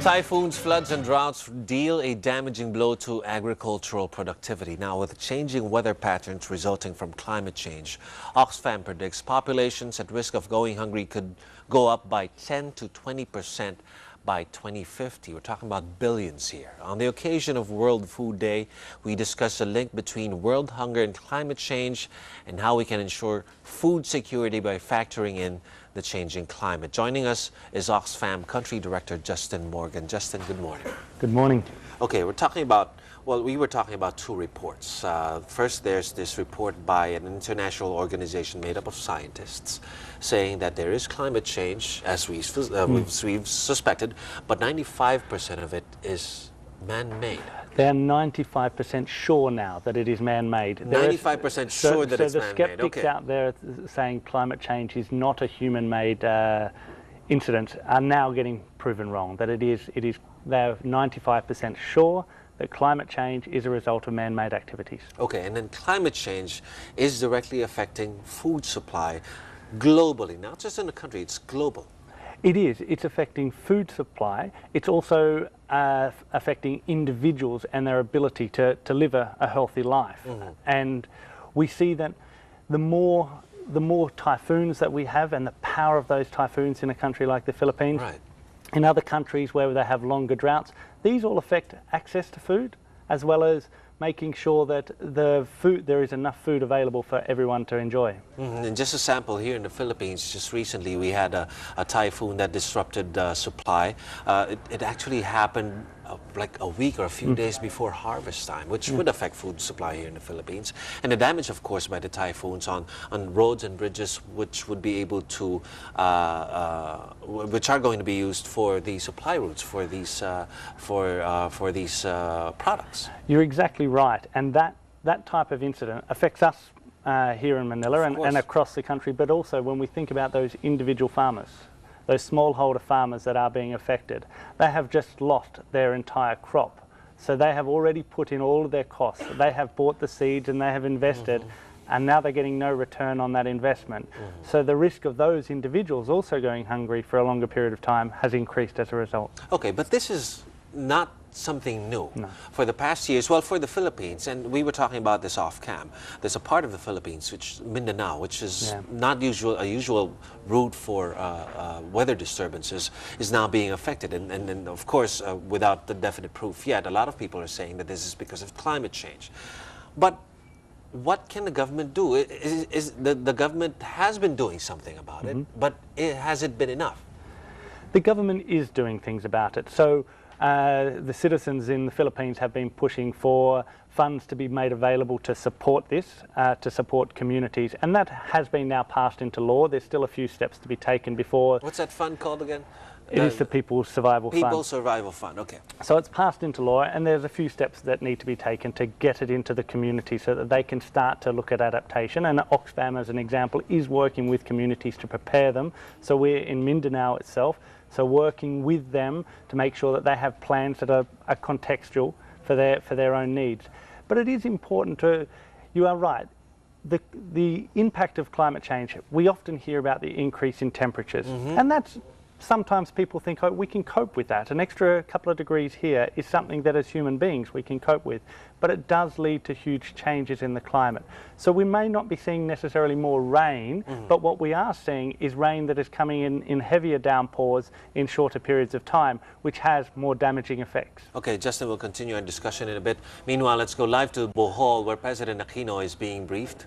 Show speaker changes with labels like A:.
A: Typhoons, floods and droughts deal a damaging blow to agricultural productivity. Now, with changing weather patterns resulting from climate change, Oxfam predicts populations at risk of going hungry could go up by 10 to 20% by 2050. We're talking about billions here. On the occasion of World Food Day, we discuss the link between world hunger and climate change and how we can ensure food security by factoring in the changing climate. Joining us is Oxfam Country Director Justin Morgan. Justin, good morning.
B: Good morning.
A: Okay, we were talking about two reports. First, there's this report by an international organization made up of scientists saying that there is climate change, as we've suspected, but 95% of it is man-made.
B: They're 95% sure now that it is man-made.
A: 95% sure that it's man-made.
B: So the skeptics out there saying climate change is not a human-made incident are now getting proven wrong. That they're 95% sure that climate change is a result of man-made activities.
A: Okay, and then climate change is directly affecting food supply globally, not just in the country, it's global.
B: It is. It's affecting food supply. It's also affecting individuals and their ability to live a healthy life. Mm-hmm. And we see that the more typhoons that we have and the power of those typhoons in a country like the Philippines,
A: right.
B: In other countries where they have longer droughts, these all affect access to food, as well as making sure that there is enough food available for everyone to enjoy.
A: Mm-hmm. And just a sample, here in the Philippines, just recently we had a typhoon that disrupted supply. It actually happened like a week or a few days before harvest time, which would affect food supply here in the Philippines. And the damage, of course, by the typhoons on roads and bridges, which would be able to, which are going to be used for the supply routes for these products.
B: You're exactly right, and that type of incident affects us here in Manila and across the country, but also when we think about those individual farmers, those smallholder farmers that are being affected, they have just lost their entire crop. So they have already put in all of their costs. They have bought the seeds and they have invested, and now they're getting no return on that investment. So the risk of those individuals also going hungry for a longer period of time has increased as a result.
A: Okay, but this is not something new.
B: No.
A: For the past years, well, for the Philippines, and we were talking about this off-cam, there's a part of the Philippines, which Mindanao, which is not a usual route for weather disturbances, is now being affected. And of course, without the definite proof yet, a lot of people are saying that this is because of climate change. But what can the government do? The government has been doing something about it, but has it been enough?
B: The government is doing things about it. So the citizens in the Philippines have been pushing for funds to be made available to support this, to support communities, and that has been now passed into law. There's still a few steps to be taken before.
A: What's that fund called again?
B: It is the People's Survival Fund.
A: People's Survival Fund, okay.
B: So it's passed into law, and there's a few steps that need to be taken to get it into the community so that they can start to look at adaptation. And Oxfam, as an example, is working with communities to prepare them. So we're in Mindanao itself, so working with them to make sure that they have plans that are contextual for their own needs. But it is important you are right, the impact of climate change, we often hear about the increase in temperatures, and that's sometimes people think, oh, we can cope with that. An extra couple of degrees here is something that as human beings we can cope with, but it does lead to huge changes in the climate. So we may not be seeing necessarily more rain, but what we are seeing is rain that is coming in heavier downpours in shorter periods of time, which has more damaging effects.
A: Okay, Justin, we'll continue our discussion in a bit. Meanwhile, let's go live to Bohol, where President Aquino is being briefed.